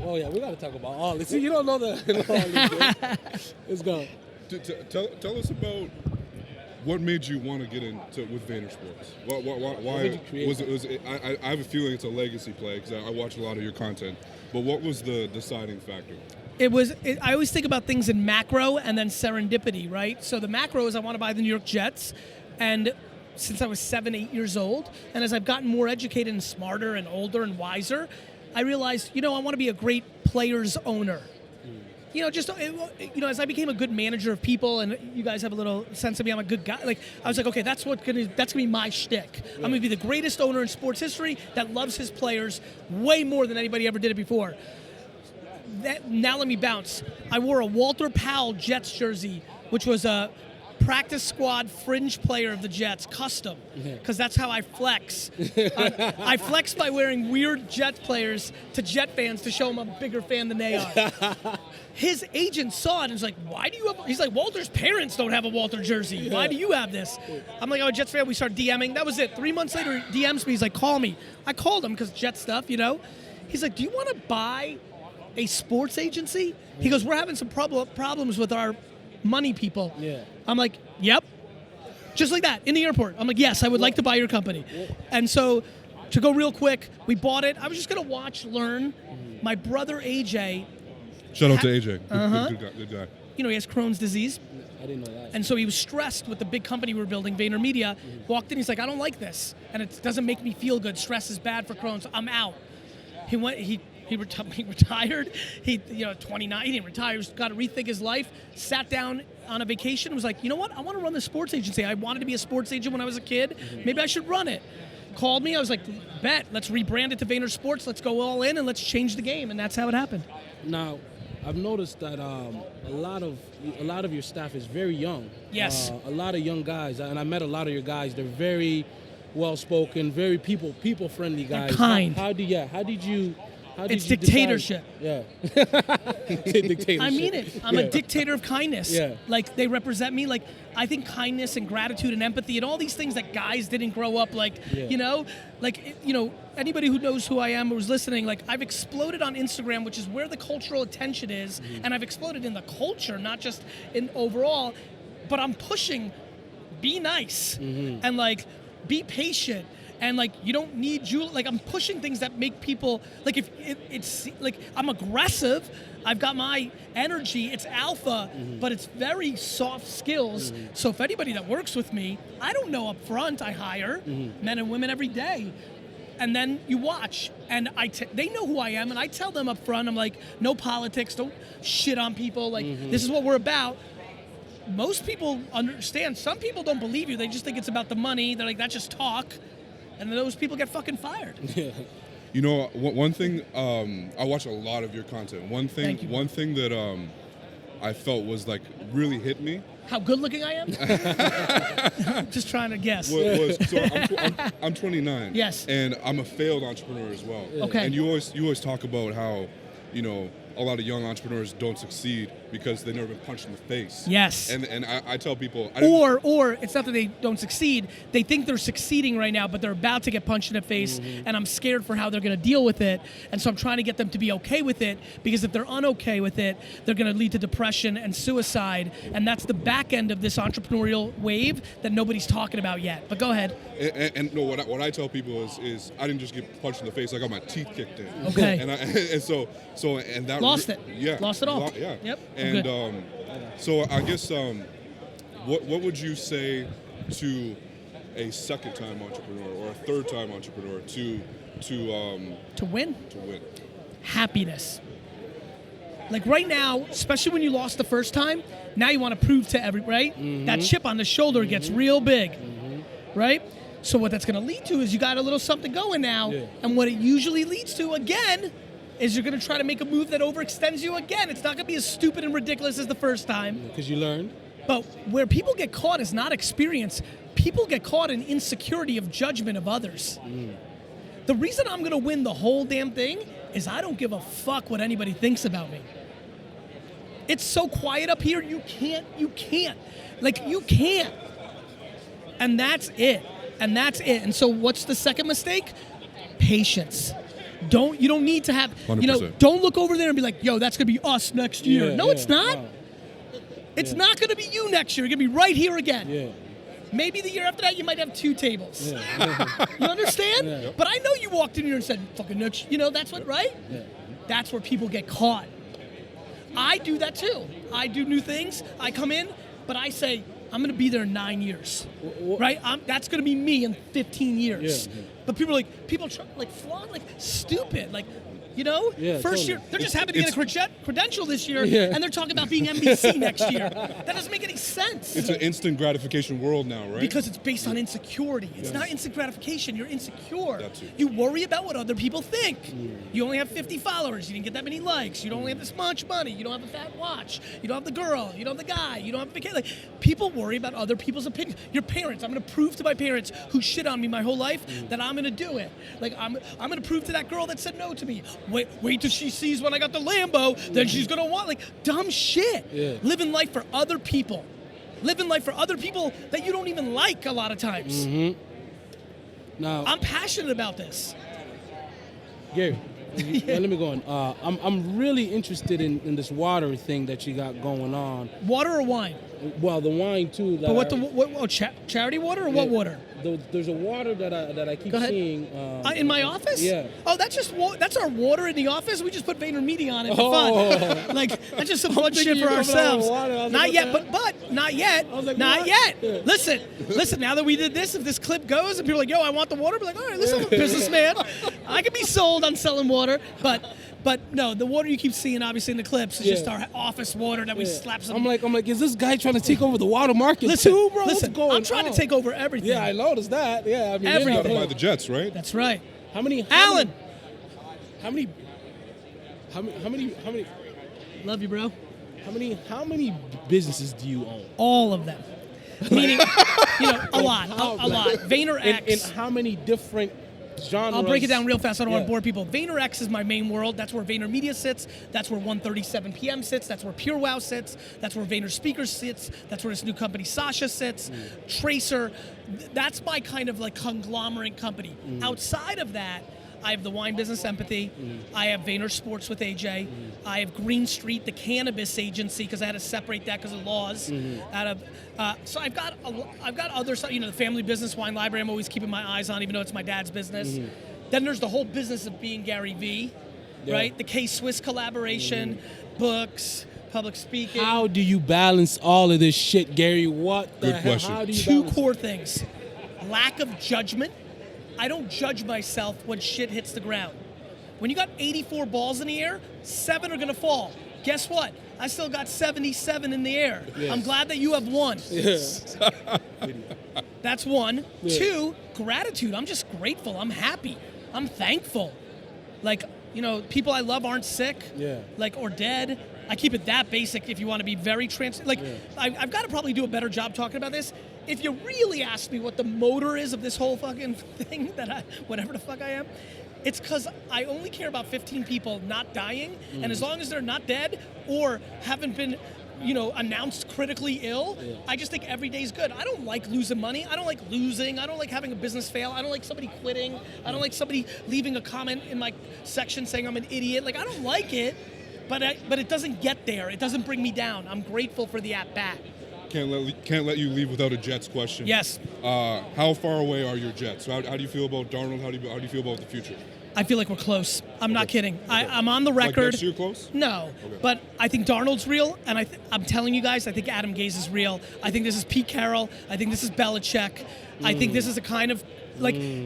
Oh, yeah, we got to talk about all this. See, you don't know the all this. Let's go. Tell us about what made you want to get into with Vayner Sports. Why did you create was it? I have a feeling it's a legacy play because I watch a lot of your content. But what was the deciding factor? I always think about things in macro and then serendipity, right? So the macro is I want to buy the New York Jets, and since I was 7, 8 years old, and as I've gotten more educated and smarter and older and wiser, I realized, I want to be a great player's owner. As I became a good manager of people, and you guys have a little sense of me, I'm a good guy. Like, I was like, okay, that's gonna be my shtick. I'm gonna be the greatest owner in sports history that loves his players way more than anybody ever did it before. Now let me bounce. I wore a Walter Powell Jets jersey, which was a practice squad fringe player of the Jets, custom, because that's how I flex. I flex by wearing weird Jet players to Jet fans to show them I'm a bigger fan than they are. His agent saw it and was like, why do you have, he's like, Walter's parents don't have a Walter jersey. Why do you have this? I'm like, I'm a Jets fan. We start DMing. That was it. 3 months later, he DMs me. He's like, call me. I called him because Jet stuff, He's like, do you want to buy a sports agency? He goes, we're having some problems with our money people. Yeah. I'm like, yep. Just like that, in the airport. I'm like, yes, I would like to buy your company. And so, to go real quick, we bought it. I was just going to learn. My brother, AJ. Shout out to AJ. Good guy. He has Crohn's disease. I didn't know that. And so he was stressed with the big company we were building, Vayner Media. Walked in, he's like, I don't like this. And it doesn't make me feel good. Stress is bad for Crohn's. I'm out. He retired. 29. He didn't retire. He got to rethink his life. Sat down on a vacation. Was like, you know what? I want to run the sports agency. I wanted to be a sports agent when I was a kid. Maybe I should run it. Called me. I was like, bet. Let's rebrand it to Vayner Sports. Let's go all in and let's change the game. And that's how it happened. Now, I've noticed that a lot of your staff is very young. Yes. A lot of young guys, and I met a lot of your guys. They're very well-spoken, very people-friendly guys. They're kind. How did you? It's dictatorship. Dictatorship. I mean it. I'm a dictator of kindness. Yeah. Like, they represent me. Like, I think kindness and gratitude and empathy and all these things that guys didn't grow up like, anybody who knows who I am or who's listening, like, I've exploded on Instagram, which is where the cultural attention is, and I've exploded in the culture, not just in overall, but I'm pushing be nice and, like, be patient. And, like, you don't need I'm pushing things that make people, like, if it's like, I'm aggressive, I've got my energy, it's alpha, but it's very soft skills. So if anybody that works with me, I don't know up front, I hire men and women every day. And then you watch, and they know who I am, and I tell them up front, I'm like, no politics, don't shit on people, like, this is what we're about. Most people understand. Some people don't believe you. They just think it's about the money. They're like, that's just talk. And then those people get fucking fired. One thing, I watch a lot of your content. One thing that I felt was, like, really hit me. How good looking I am? Just trying to guess. I'm 29. Yes. And I'm a failed entrepreneur as well. Okay. And you always talk about how, a lot of young entrepreneurs don't succeed because they've never been punched in the face. Yes. And I tell people... Or it's not that they don't succeed. They think they're succeeding right now, but they're about to get punched in the face, and I'm scared for how they're going to deal with it. And so I'm trying to get them to be okay with it, because if they're unokay with it, they're going to lead to depression and suicide. And that's the back end of this entrepreneurial wave that nobody's talking about yet. But go ahead. And no, what I tell people is I didn't just get punched in the face. I got my teeth kicked in. Okay. And that lost it. Yeah. Lost it all. Yeah. Yep. And so I guess what would you say to a second-time entrepreneur or a third-time entrepreneur to win? To win. Happiness. Like, right now, especially when you lost the first time, now you want to prove to right? That chip on the shoulder gets real big, right? So what that's going to lead to is you got a little something going now, and what it usually leads to, again, is you're going to try to make a move that overextends you again. It's not going to be as stupid and ridiculous as the first time. Because you learned. But where people get caught is not experience. People get caught in insecurity of judgment of others. The reason I'm going to win the whole damn thing is I don't give a fuck what anybody thinks about me. It's so quiet up here, you can't. Like, you can't. And that's it. And so what's the second mistake? Patience. You don't need to have, 100%. don't look over there and be like, yo, that's going to be us next year. Yeah, No, yeah, it's not. wow. It's not going to be you next year. You're going to be right here again. Yeah. Maybe the year after that, you might have 2 tables. Yeah. You understand? Yeah. But I know you walked in here and said, fucking next, that's what, right? Yeah. That's where people get caught. I do that too. I do new things. I come in, but I say, I'm going to be there in 9 years, right? That's going to be me in 15 years. Yeah. But people flaunt like stupid, like, Yeah, first totally. year, they're just happy to get a credential this year, Yeah. and they're talking about being NBC next year. That doesn't make any sense. It's an instant gratification world now, right? Because it's based on insecurity. It's not instant gratification. You're insecure. That's it. You worry about what other people think. You only have 50 followers. You didn't get that many likes. You don't only have this much money. You don't have a fat watch. You don't have the girl. You don't have the guy. You don't have a vacation. Like, people worry about other people's opinions. Your parents. I'm going to prove to my parents who shit on me my whole life that I'm going to do it. Like, I'm going to prove to that girl that said no to me. Wait till she sees when I got the Lambo. Then she's going to want, like, dumb shit. Yeah. Living life for other people. Living life for other people that you don't even like a lot of times. Now, I'm passionate about this. Gary, let me go on. I'm really interested in this water thing that you got going on. Water or wine? Well, the wine too. Charity water or what water? There's a water that I keep Go ahead. seeing. In my office? Yeah. Oh, that's our water in the office. We just put Vayner Media on it for Oh. fun. Like, that's just some fun thinking shit you for were coming out ourselves. with water. I was Not like, yet, what the but not yet. I was like, not what? yet. Yeah. Listen. Now that we did this, if this clip goes and people are like, yo, I want the water, be like, all right, listen, I'm a businessman. I can be sold on selling water, but no, the water you keep seeing obviously in the clips is just our office water that we slap some. I'm like, is this guy trying to take over the water market too, bro? Listen, What's going I'm trying on? to take over everything. Yeah, I noticed that. Yeah, I mean, Everything. You gotta buy the Jets, right? That's right. How many? Alan. How many? Love you, bro. How many businesses do you own? All of them. Meaning, a lot. A lot. Vaynerx. In how many different genres? I'll break it down real fast. I don't want Yeah. to bore people. Vaynerx is my main world. That's where Vayner Media sits. That's where 1:37 p.m. sits. That's where Pure Wow sits. That's where Vayner Speakers sits. That's where this new company Sasha sits. Tracer. That's my kind of like conglomerate company. Outside of that, I have the wine business Empathy. I have Vayner Sports with AJ. I have Green Street, the cannabis agency, because I had to separate that because of laws. So I've got other stuff. The family business, wine library. I'm always keeping my eyes on, even though it's my dad's business. Then there's the whole business of being Gary V, right? The K-Swiss collaboration, books, public speaking. How do you balance all of this shit, Gary? What the Good hell? question. How do you Two balance? core things: lack of judgment. I don't judge myself when shit hits the ground. When you got 84 balls in the air, 7 are going to fall. Guess what? I still got 77 in the air. Yes. I'm glad that you have 1. That's 1. Yeah. 2, gratitude. I'm just grateful. I'm happy. I'm thankful. Like, people I love aren't sick, or dead. I keep it that basic if you want to be very I've got to probably do a better job talking about this. If you really ask me what the motor is of this whole fucking thing, whatever the fuck I am, it's because I only care about 15 people not dying, and as long as they're not dead or haven't been, announced critically ill, I just think every day's good. I don't like losing money. I don't like losing. I don't like having a business fail. I don't like somebody quitting. I don't like somebody leaving a comment in my section saying I'm an idiot. Like, I don't like it, but it doesn't get there. It doesn't bring me down. I'm grateful for the at-bat. Can't let you leave without a Jets question. Yes. How far away are your Jets? How do you feel about Darnold? How do you feel about the future? I feel like we're close. I'm not kidding. I'm on the record. Like next year close? No, Okay. but I think Darnold's real, and I'm telling you guys, I think Adam Gase is real. I think this is Pete Carroll. I think this is Belichick. I think this is a kind of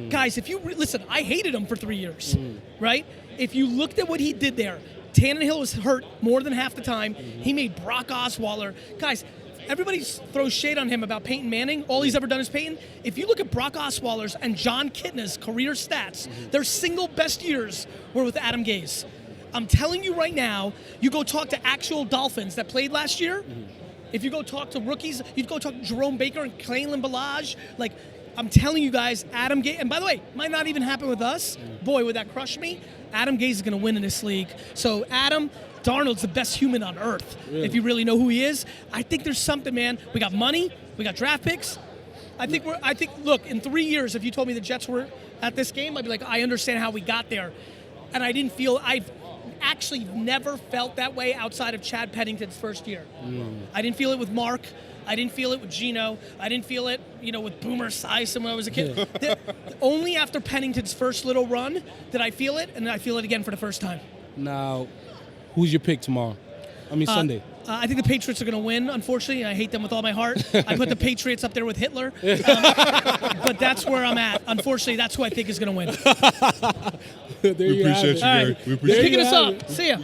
guys. If you listen, I hated him for 3 years, right? If you looked at what he did there, Tannehill was hurt more than half the time. He made Brock Osweiler, guys. Everybody throws shade on him about Peyton Manning. All he's ever done is Peyton. If you look at Brock Osweiler's and John Kitna's career stats, their single best years were with Adam Gase. I'm telling you right now, you go talk to actual Dolphins that played last year. If you go talk to rookies, you go talk to Jerome Baker and Kalen Ballage. Like, I'm telling you guys, Adam Gase, and by the way, might not even happen with us. Boy, would that crush me. Adam Gase is going to win in this league. So, Adam, Darnold's the best human on earth, if you really know who he is. I think there's something, man. We got money. We got draft picks. I think, look, in 3 years, if you told me the Jets were at this game, I'd be like, I understand how we got there. and I didn't feel I've actually never felt that way outside of Chad Pennington's first year. I didn't feel it with Mark. I didn't feel it with Gino. I didn't feel it, with Boomer Esiason when I was a kid. Only after Pennington's first little run did I feel it, and I feel it again for the first time. Now, who's your pick tomorrow? Sunday. I think the Patriots are going to win, unfortunately. I hate them with all my heart. I put the Patriots up there with Hitler. But that's where I'm at. Unfortunately, that's who I think is going to win. We appreciate you, Gary. All right. We appreciate Picking you. us up. See ya.